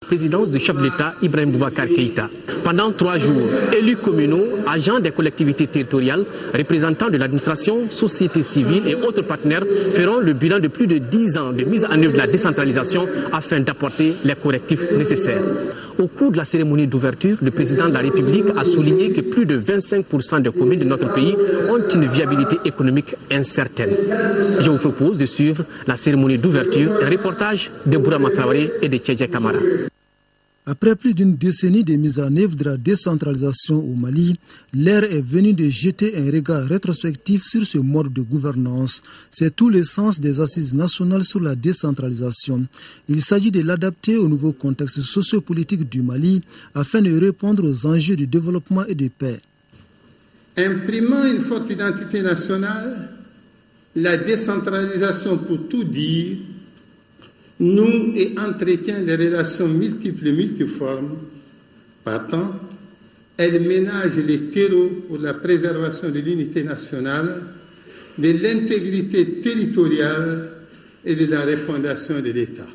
Présidence du chef de l'État Ibrahim Boubacar Keïta. Pendant 3 jours, élus communaux, agents des collectivités territoriales, représentants de l'administration, société civile et autres partenaires feront le bilan de plus de 10 ans de mise en œuvre de la décentralisation afin d'apporter les correctifs nécessaires. Au cours de la cérémonie d'ouverture, le président de la République a souligné que plus de 25% des communes de notre pays ont une viabilité économique incertaine. Je vous propose de suivre la cérémonie d'ouverture, un reportage de Bourama Traoré et de Tchedja Kamara. Après plus d'une décennie de mise en œuvre de la décentralisation au Mali, l'heure est venue de jeter un regard rétrospectif sur ce mode de gouvernance. C'est tout le sens des assises nationales sur la décentralisation. Il s'agit de l'adapter au nouveau contexte sociopolitique du Mali afin de répondre aux enjeux du développement et de paix. Imprimant une forte identité nationale, la décentralisation, pour tout dire, noue et entretient des relations multiples et multiformes. Partant, elle ménage les terreaux pour la préservation de l'unité nationale, de l'intégrité territoriale et de la refondation de l'État.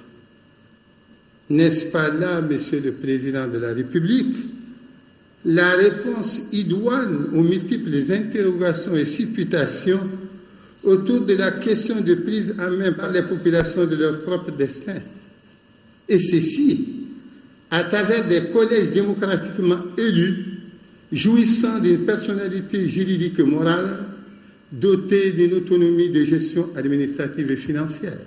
N'est-ce pas là, Monsieur le Président de la République, la réponse idoine aux multiples interrogations et supputations autour de la question de prise en main par les populations de leur propre destin. Et ceci, à travers des collèges démocratiquement élus, jouissant d'une personnalité juridique et morale, dotés d'une autonomie de gestion administrative et financière.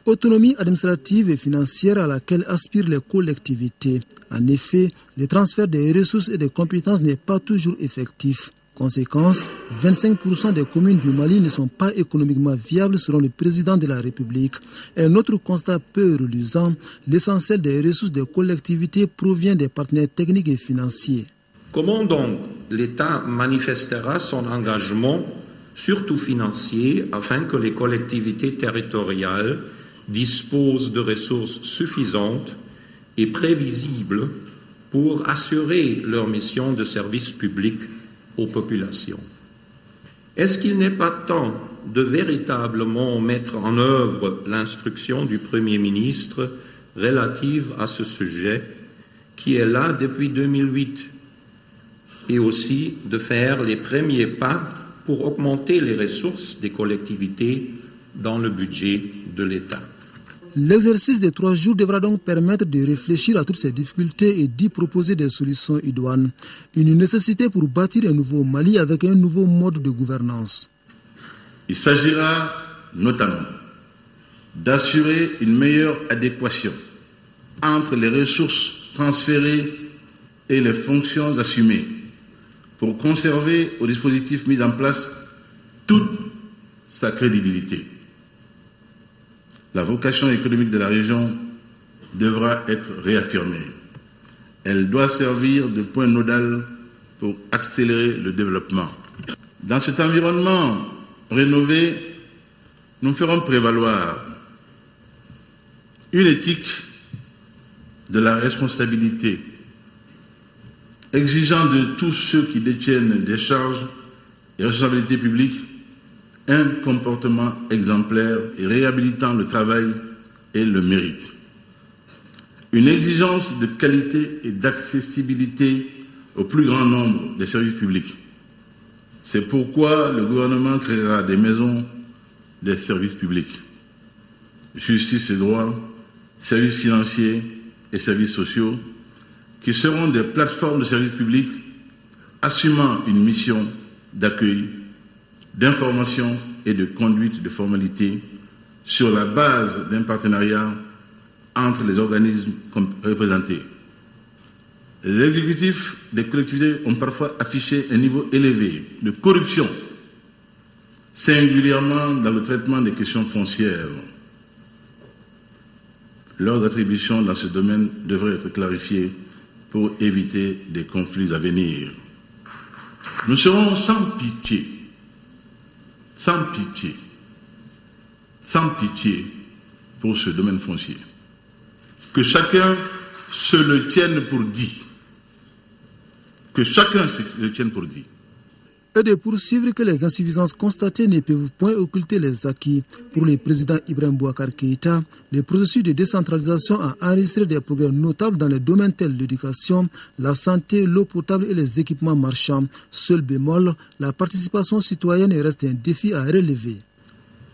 Autonomie administrative et financière à laquelle aspirent les collectivités. En effet, le transfert des ressources et des compétences n'est pas toujours effectif. Conséquence, 25% des communes du Mali ne sont pas économiquement viables selon le président de la République. Un autre constat peu reluisant, l'essentiel des ressources des collectivités provient des partenaires techniques et financiers. Comment donc l'État manifestera son engagement, surtout financier, afin que les collectivités territoriales disposent de ressources suffisantes et prévisibles pour assurer leur mission de service public aux populations? Est-ce qu'il n'est pas temps de véritablement mettre en œuvre l'instruction du Premier ministre relative à ce sujet qui est là depuis 2008 et aussi de faire les premiers pas pour augmenter les ressources des collectivités dans le budget de l'État? L'exercice des 3 jours devra donc permettre de réfléchir à toutes ces difficultés et d'y proposer des solutions idoines. Une nécessité pour bâtir un nouveau Mali avec un nouveau mode de gouvernance. Il s'agira notamment d'assurer une meilleure adéquation entre les ressources transférées et les fonctions assumées pour conserver au dispositif mis en place toute sa crédibilité. La vocation économique de la région devra être réaffirmée. Elle doit servir de point nodal pour accélérer le développement. Dans cet environnement rénové, nous ferons prévaloir une éthique de la responsabilité, exigeant de tous ceux qui détiennent des charges et responsabilités publiques un comportement exemplaire et réhabilitant le travail et le mérite. Une exigence de qualité et d'accessibilité au plus grand nombre des services publics. C'est pourquoi le gouvernement créera des maisons des services publics. Justice et droit, services financiers et services sociaux, qui seront des plateformes de services publics assumant une mission d'accueil, d'information et de conduite de formalités sur la base d'un partenariat entre les organismes représentés. Les exécutifs des collectivités ont parfois affiché un niveau élevé de corruption, singulièrement dans le traitement des questions foncières. Leurs attributions dans ce domaine devraient être clarifiées pour éviter des conflits à venir. Nous serons sans pitié pour ce domaine foncier. Que chacun se le tienne pour dit. Que chacun se le tienne pour dit. et de poursuivre que les insuffisances constatées ne peuvent point occulter les acquis. Pour le président Ibrahim Boubacar Keïta, le processus de décentralisation a enregistré des progrès notables dans les domaines tels l'éducation, la santé, l'eau potable et les équipements marchands. Seul bémol, la participation citoyenne reste un défi à relever.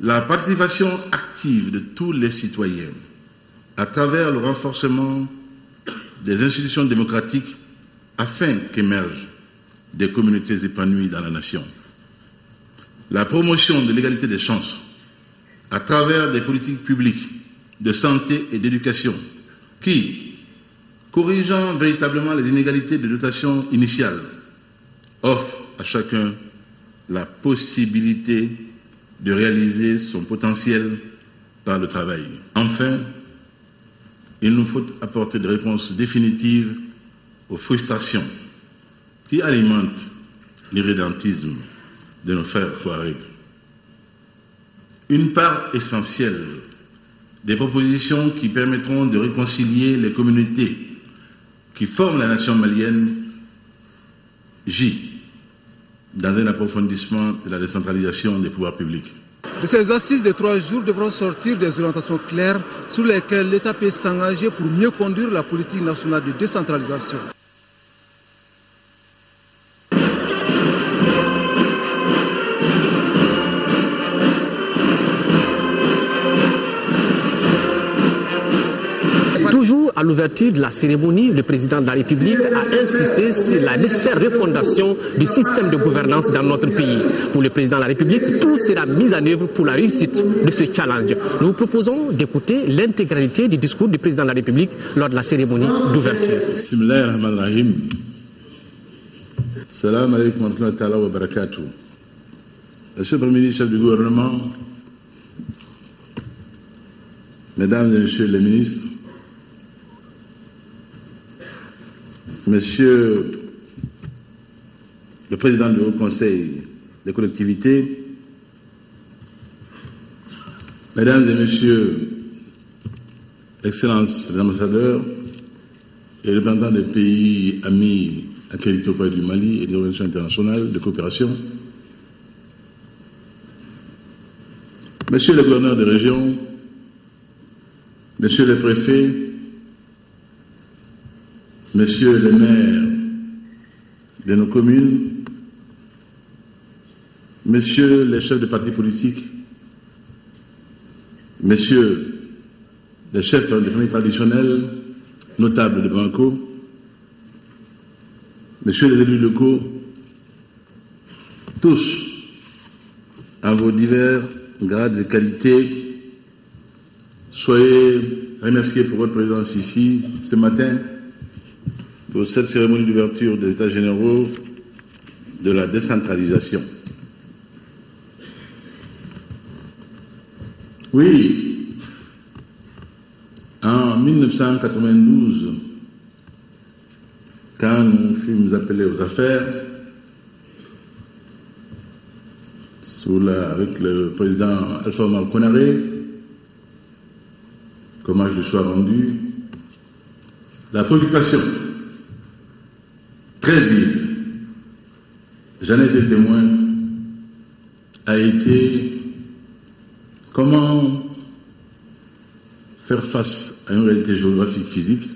La participation active de tous les citoyens à travers le renforcement des institutions démocratiques afin qu'émergent des communautés épanouies dans la nation. La promotion de l'égalité des chances à travers des politiques publiques de santé et d'éducation qui, corrigeant véritablement les inégalités de dotation initiale, offrent à chacun la possibilité de réaliser son potentiel par le travail. Enfin, il nous faut apporter des réponses définitives aux frustrations qui alimentent l'irrédentisme de nos frères Touaregs. Une part essentielle des propositions qui permettront de réconcilier les communautés qui forment la nation malienne gît dans un approfondissement de la décentralisation des pouvoirs publics. De ces assises de 3 jours devront sortir des orientations claires sur lesquelles l'État peut s'engager pour mieux conduire la politique nationale de décentralisation. Toujours à l'ouverture de la cérémonie, le président de la République a insisté sur la nécessaire refondation du système de gouvernance dans notre pays. Pour le président de la République, tout sera mis en œuvre pour la réussite de ce challenge. Nous vous proposons d'écouter l'intégralité du discours du président de la République lors de la cérémonie d'ouverture. Bismillahirrahmanirrahim. Salam alaikum wa rahmatullahi wa barakatuh. Monsieur le Premier ministre, chef du gouvernement, Mesdames et Messieurs les ministres, Monsieur le Président du Haut Conseil des collectivités, Mesdames et Messieurs, Excellences les ambassadeurs et les représentants des pays amis accrédités auprès du Mali et des organisations internationales de coopération, Monsieur le gouverneur de région, Messieurs les préfets, Messieurs les maires de nos communes, Messieurs les chefs de partis politiques, Messieurs les chefs de familles traditionnelles, notables de Banco, Messieurs les élus locaux, tous, en vos divers grades et qualités, soyez remerciés pour votre présence ici ce matin pour cette cérémonie d'ouverture des États généraux de la décentralisation. Oui, en 1992, quand nous fûmes appelés aux affaires, avec le président Alpha Omar Konaré, comment je le sois rendu, la préoccupation très vive, j'en ai été témoin, a été comment faire face à une réalité géographique physique,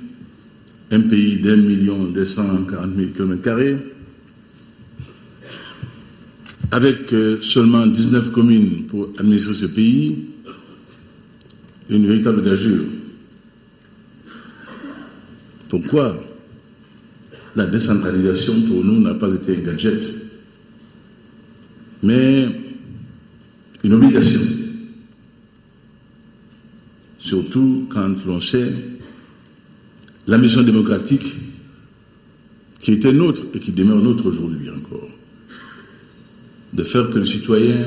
un pays d'1 240 000 km², avec seulement 19 communes pour administrer ce pays, une véritable gageure. Pourquoi la décentralisation pour nous n'a pas été un gadget, mais une obligation, surtout quand l'on sait l'ambition démocratique qui était nôtre et qui demeure nôtre aujourd'hui encore, de faire que le citoyen,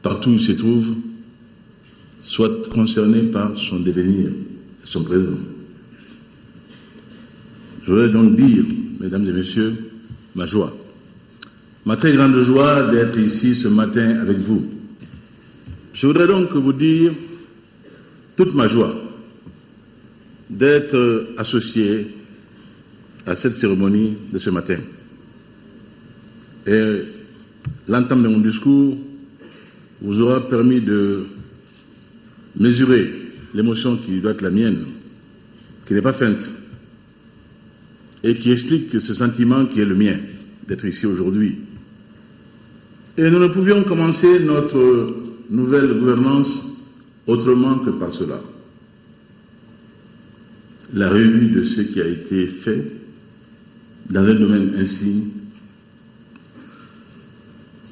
partout où il se trouve, soit concerné par son devenir et son présent. Je voudrais donc dire, mesdames et messieurs, ma joie, ma très grande joie d'être ici ce matin avec vous. Je voudrais donc vous dire toute ma joie d'être associé à cette cérémonie de ce matin. Et l'entame de mon discours vous aura permis de mesurer l'émotion qui doit être la mienne, qui n'est pas feinte, et qui explique ce sentiment qui est le mien, d'être ici aujourd'hui. Et nous ne pouvions commencer notre nouvelle gouvernance autrement que par cela. La revue de ce qui a été fait dans un domaine ainsi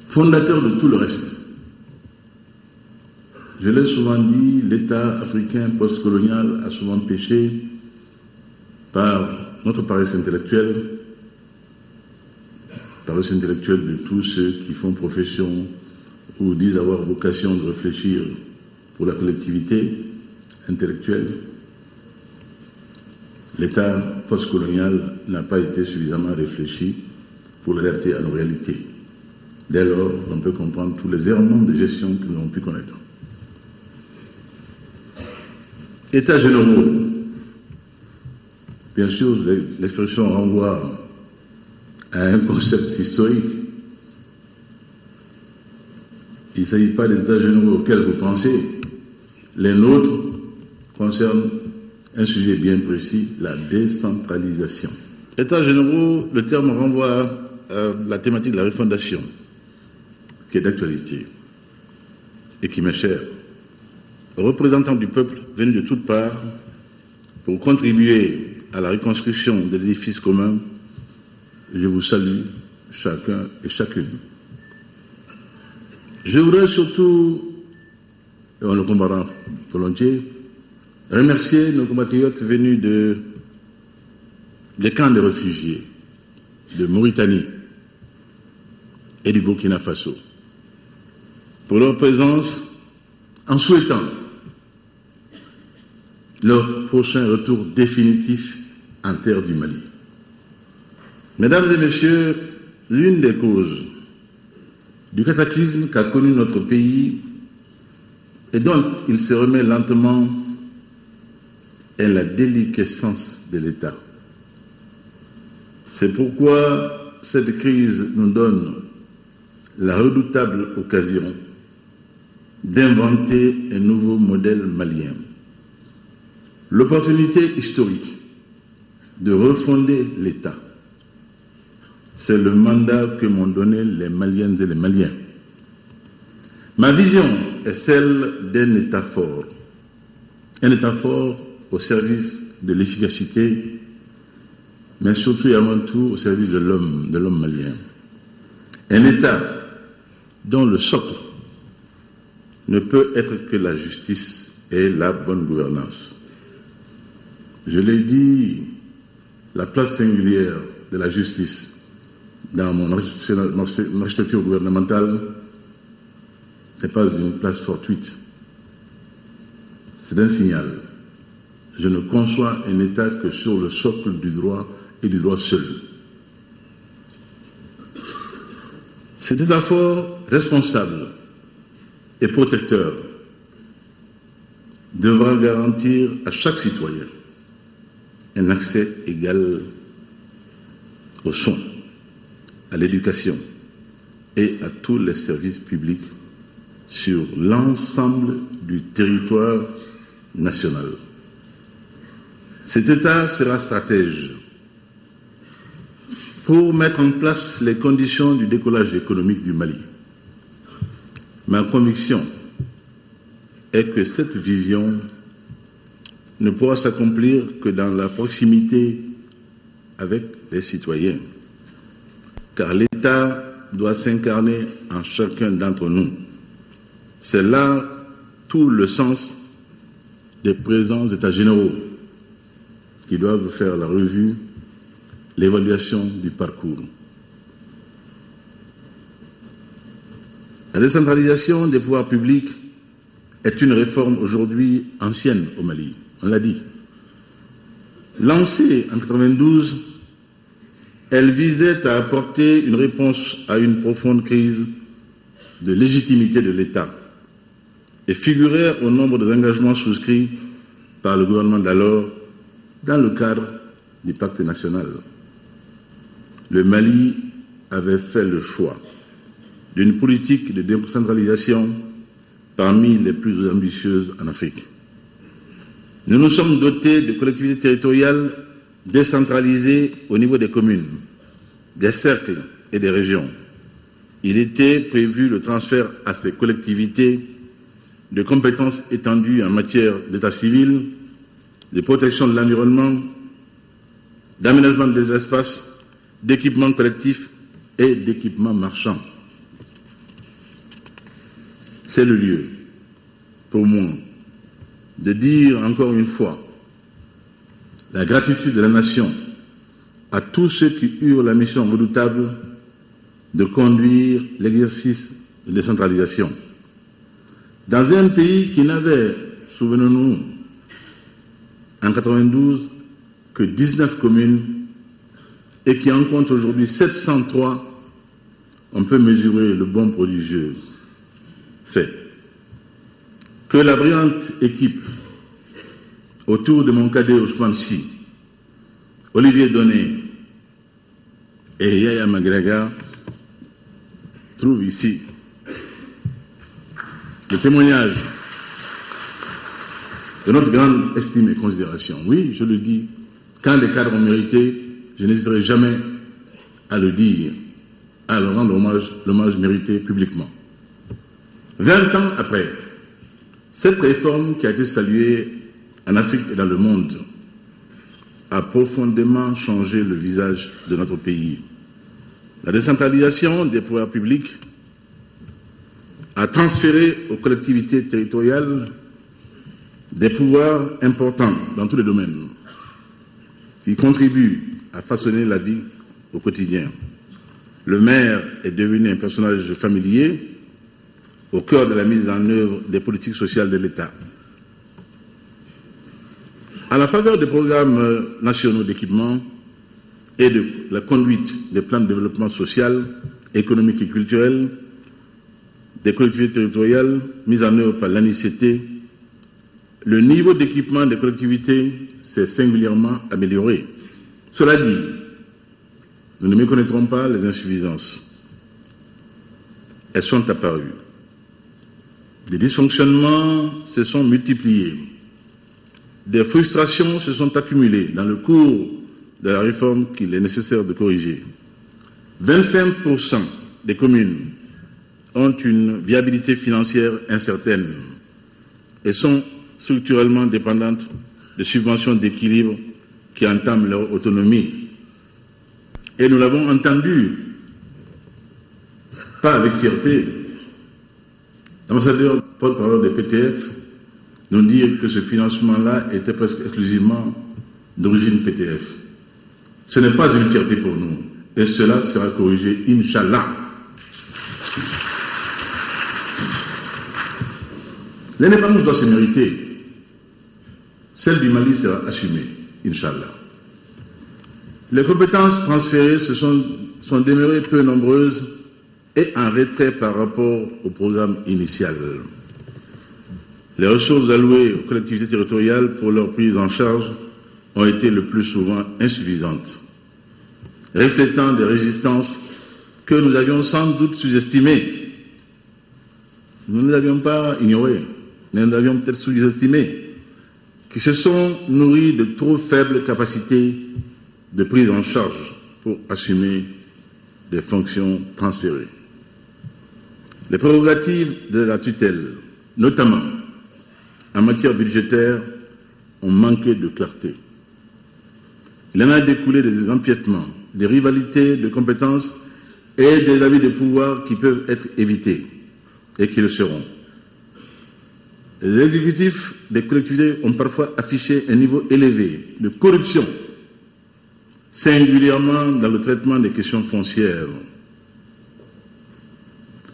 fondateur de tout le reste. Je l'ai souvent dit, l'État africain postcolonial a souvent péché par notre paresse intellectuelle de tous ceux qui font profession ou disent avoir vocation de réfléchir pour la collectivité intellectuelle. L'État postcolonial n'a pas été suffisamment réfléchi pour l'adapter à nos réalités. Dès lors, on peut comprendre tous les errements de gestion que nous avons pu connaître. États généraux. Bien sûr, l'expression renvoie à un concept historique. Il ne s'agit pas des États généraux auxquels vous pensez. Les nôtres concernent un sujet bien précis, la décentralisation. États généraux, le terme renvoie à la thématique de la refondation, qui est d'actualité et qui m'est chère. Représentants du peuple venus de toutes parts pour contribuer à la reconstruction de l'édifice commun, je vous salue chacun et chacune. Je voudrais surtout, et on le comprendra volontiers, remercier nos compatriotes venus des camps de réfugiés de Mauritanie et du Burkina Faso pour leur présence en souhaitant leur prochain retour définitif en terre du Mali. Mesdames et messieurs, l'une des causes du cataclysme qu'a connu notre pays et dont il se remet lentement est la déliquescence de l'État. C'est pourquoi cette crise nous donne la redoutable occasion d'inventer un nouveau modèle malien. L'opportunité historique de refonder l'État. C'est le mandat que m'ont donné les Maliennes et les Maliens. Ma vision est celle d'un État fort. Un État fort au service de l'efficacité, mais surtout et avant tout au service de l'homme malien. Un État dont le socle ne peut être que la justice et la bonne gouvernance. Je l'ai dit, la place singulière de la justice dans mon architecture gouvernementale n'est pas une place fortuite. C'est un signal. Je ne conçois un État que sur le socle du droit et du droit seul. Cet État fort, responsable et protecteur devra garantir à chaque citoyen un accès égal aux soins, à l'éducation et à tous les services publics sur l'ensemble du territoire national. Cet État sera stratège pour mettre en place les conditions du décollage économique du Mali. Ma conviction est que cette vision ne pourra s'accomplir que dans la proximité avec les citoyens, car l'État doit s'incarner en chacun d'entre nous. C'est là tout le sens des présents États généraux qui doivent faire la revue, l'évaluation du parcours. La décentralisation des pouvoirs publics est une réforme aujourd'hui ancienne au Mali, on l'a dit. Lancée en 1992, elle visait à apporter une réponse à une profonde crise de légitimité de l'État et figurait au nombre des engagements souscrits par le gouvernement d'alors dans le cadre du pacte national. Le Mali avait fait le choix d'une politique de décentralisation parmi les plus ambitieuses en Afrique. Nous nous sommes dotés de collectivités territoriales décentralisées au niveau des communes, des cercles et des régions. Il était prévu le transfert à ces collectivités de compétences étendues en matière d'état civil, de protection de l'environnement, d'aménagement des espaces, d'équipements collectifs et d'équipements marchands. C'est le lieu, pour moi, de dire encore une fois la gratitude de la nation à tous ceux qui eurent la mission redoutable de conduire l'exercice de décentralisation. Dans un pays qui n'avait, souvenons-nous, en 92, que 19 communes et qui en compte aujourd'hui 703, on peut mesurer le bond prodigieux fait. Que la brillante équipe autour de mon cadet Ousmane Sy, Olivier Donné et Yaya Magraga trouve ici le témoignage de notre grande estime et considération. Oui, je le dis, quand les cadres ont mérité, je n'hésiterai jamais à le dire, à leur rendre l'hommage mérité publiquement. 20 ans après, cette réforme qui a été saluée en Afrique et dans le monde a profondément changé le visage de notre pays. La décentralisation des pouvoirs publics a transféré aux collectivités territoriales des pouvoirs importants dans tous les domaines qui contribuent à façonner la vie au quotidien. Le maire est devenu un personnage familier au cœur de la mise en œuvre des politiques sociales de l'État. À la faveur des programmes nationaux d'équipement et de la conduite des plans de développement social, économique et culturel des collectivités territoriales mis en œuvre par l'ANICT, le niveau d'équipement des collectivités s'est singulièrement amélioré. Cela dit, nous ne méconnaîtrons pas les insuffisances. Elles sont apparues. Des dysfonctionnements se sont multipliés. Des frustrations se sont accumulées dans le cours de la réforme qu'il est nécessaire de corriger. 25% des communes ont une viabilité financière incertaine et sont structurellement dépendantes de subventions d'équilibre qui entament leur autonomie. Et nous l'avons entendu, pas avec fierté, l'ambassadeur porte-parole des PTF nous dire que ce financement-là était presque exclusivement d'origine PTF. Ce n'est pas une fierté pour nous, et cela sera corrigé, Inch'Allah. L'indépendance doit se mériter. Celle du Mali sera assumée, Inch'Allah. Les compétences transférées sont demeurées peu nombreuses et en retrait par rapport au programme initial. Les ressources allouées aux collectivités territoriales pour leur prise en charge ont été le plus souvent insuffisantes, reflétant des résistances que nous avions sans doute sous-estimées. Nous ne les avions pas ignorées, mais nous les avions peut-être sous-estimées, qui se sont nourries de trop faibles capacités de prise en charge pour assumer des fonctions transférées. Les prérogatives de la tutelle, notamment en matière budgétaire, ont manqué de clarté. Il en a découlé des empiètements, des rivalités de compétences et des abus de pouvoir qui peuvent être évités et qui le seront. Les exécutifs des collectivités ont parfois affiché un niveau élevé de corruption, singulièrement dans le traitement des questions foncières.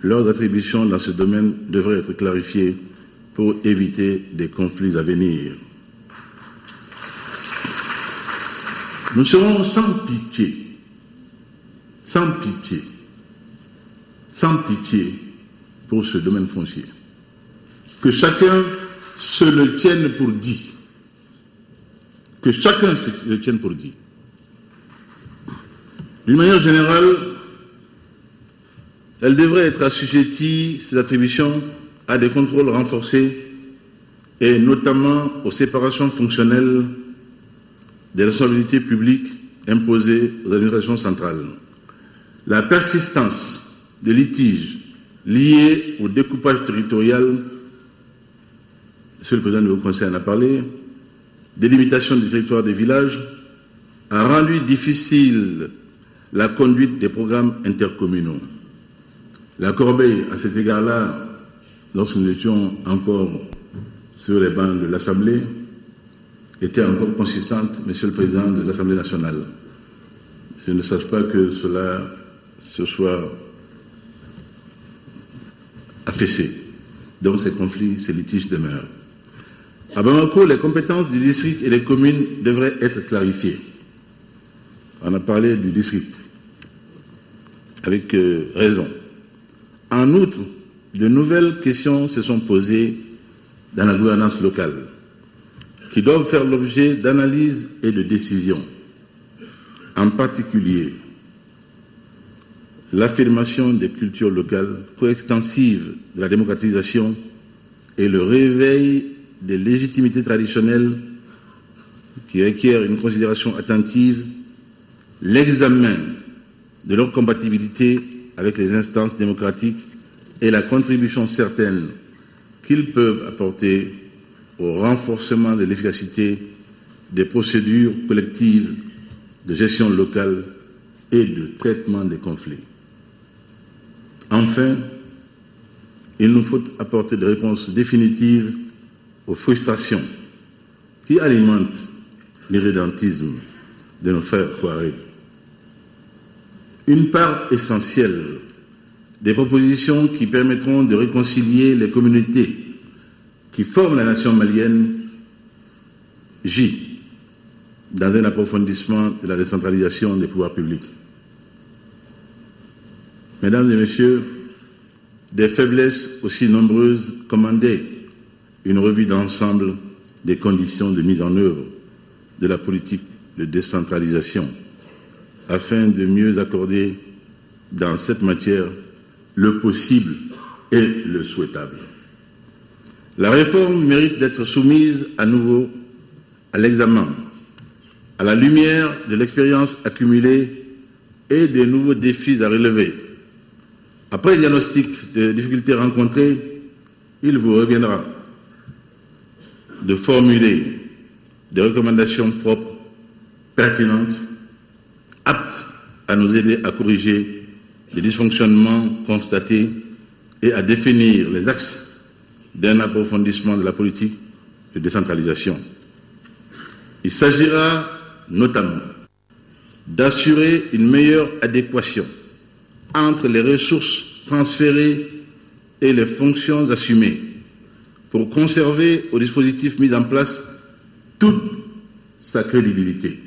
Leurs attributions dans ce domaine devraient être clarifiées pour éviter des conflits à venir. Nous serons sans pitié pour ce domaine foncier. Que chacun se le tienne pour dit. Que chacun se le tienne pour dit. D'une manière générale, Elle devrait être assujettie, ces attributions, à des contrôles renforcés et notamment aux séparations fonctionnelles des responsabilités publiques imposées aux administrations centrales. La persistance de litiges liés au découpage territorial, Monsieur le Président du Haut Conseil en a parlé, délimitation du territoire des villages, a rendu difficile la conduite des programmes intercommunaux. La corbeille, à cet égard-là, lorsque nous étions encore sur les bancs de l'Assemblée, était encore consistante, Monsieur le Président de l'Assemblée nationale. Je ne sache pas que cela se soit affaissé. Donc ces conflits, ces litiges demeurent. À Bamako, les compétences du district et des communes devraient être clarifiées. On a parlé du district, avec raison. En outre, de nouvelles questions se sont posées dans la gouvernance locale, qui doivent faire l'objet d'analyses et de décisions. En particulier, l'affirmation des cultures locales coextensives de la démocratisation et le réveil des légitimités traditionnelles qui requièrent une considération attentive, l'examen de leur compatibilité avec les instances démocratiques et la contribution certaine qu'ils peuvent apporter au renforcement de l'efficacité des procédures collectives de gestion locale et de traitement des conflits. Enfin, il nous faut apporter des réponses définitives aux frustrations qui alimentent l'irrédentisme de nos frères Touaregs. Une part essentielle des propositions qui permettront de réconcilier les communautés qui forment la nation malienne gît dans un approfondissement de la décentralisation des pouvoirs publics. Mesdames et messieurs, des faiblesses aussi nombreuses commandaient une revue d'ensemble des conditions de mise en œuvre de la politique de décentralisation afin de mieux accorder dans cette matière le possible et le souhaitable. La réforme mérite d'être soumise à nouveau à l'examen, à la lumière de l'expérience accumulée et des nouveaux défis à relever. Après le diagnostic des difficultés rencontrées, il vous reviendra de formuler des recommandations propres, pertinentes, aptes à nous aider à corriger les dysfonctionnements constatés et à définir les axes d'un approfondissement de la politique de décentralisation. Il s'agira notamment d'assurer une meilleure adéquation entre les ressources transférées et les fonctions assumées pour conserver au dispositif mis en place toute sa crédibilité.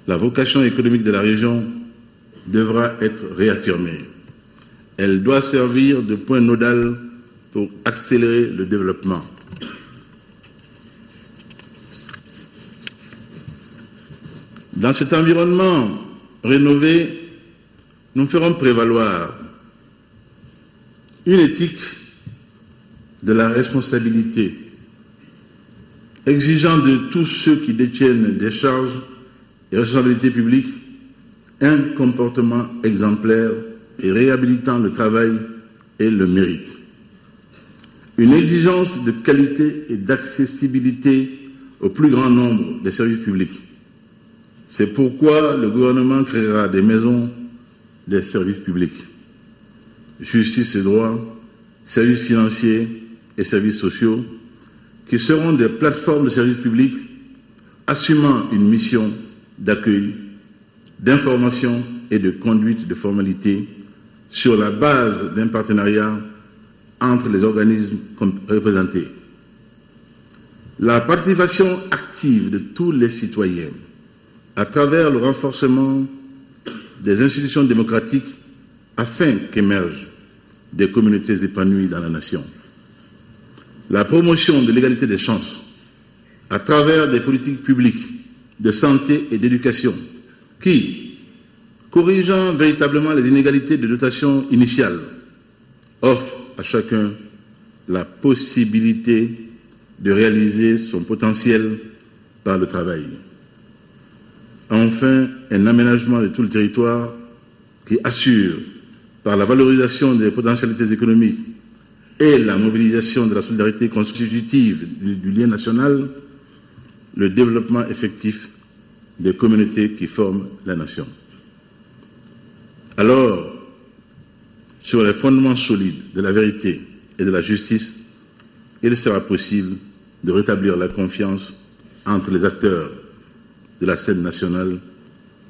La vocation économique de la région devra être réaffirmée. Elle doit servir de point nodal pour accélérer le développement. Dans cet environnement rénové, nous ferons prévaloir une éthique de la responsabilité, exigeant de tous ceux qui détiennent des charges et responsabilités publiques un comportement exemplaire et réhabilitant le travail et le mérite. Une exigence de qualité et d'accessibilité au plus grand nombre des services publics. C'est pourquoi le gouvernement créera des maisons des services publics, justice et droit, services financiers et services sociaux, qui seront des plateformes de services publics assumant une mission d'accueil, d'information et de conduite de formalités sur la base d'un partenariat entre les organismes représentés. La participation active de tous les citoyens à travers le renforcement des institutions démocratiques afin qu'émergent des communautés épanouies dans la nation. La promotion de l'égalité des chances à travers des politiques publiques de santé et d'éducation qui, corrigeant véritablement les inégalités de dotation initiale, offre à chacun la possibilité de réaliser son potentiel par le travail. Enfin, un aménagement de tout le territoire qui assure, par la valorisation des potentialités économiques et la mobilisation de la solidarité constitutive du lien national, le développement effectif des communautés qui forment la nation. Alors, sur les fondements solides de la vérité et de la justice, il sera possible de rétablir la confiance entre les acteurs de la scène nationale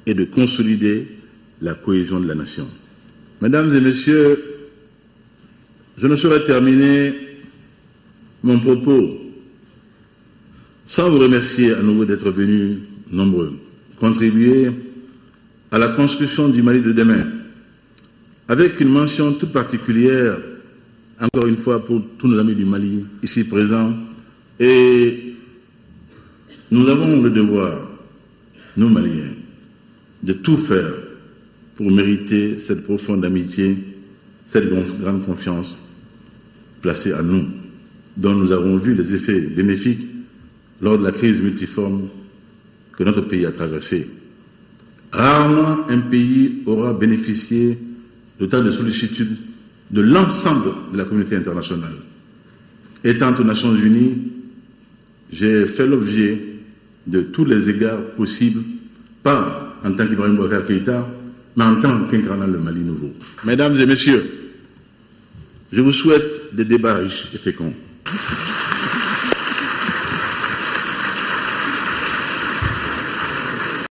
et de consolider la cohésion de la nation. Mesdames et messieurs, je ne saurais terminer mon propos sans vous remercier à nouveau d'être venus nombreux, contribuer à la construction du Mali de demain, avec une mention toute particulière, encore une fois, pour tous nos amis du Mali ici présents. Et nous avons le devoir, nous Maliens, de tout faire pour mériter cette profonde amitié, cette grande confiance placée à nous, dont nous avons vu les effets bénéfiques lors de la crise multiforme que notre pays a traversée. Rarement un pays aura bénéficié d'autant de sollicitude de l'ensemble de la communauté internationale. Étant aux Nations Unies, j'ai fait l'objet de tous les égards possibles, pas en tant qu'Ibrahim Boubacar Keïta, mais en tant qu'incarnant le Mali nouveau. Mesdames et messieurs, je vous souhaite des débats riches et féconds.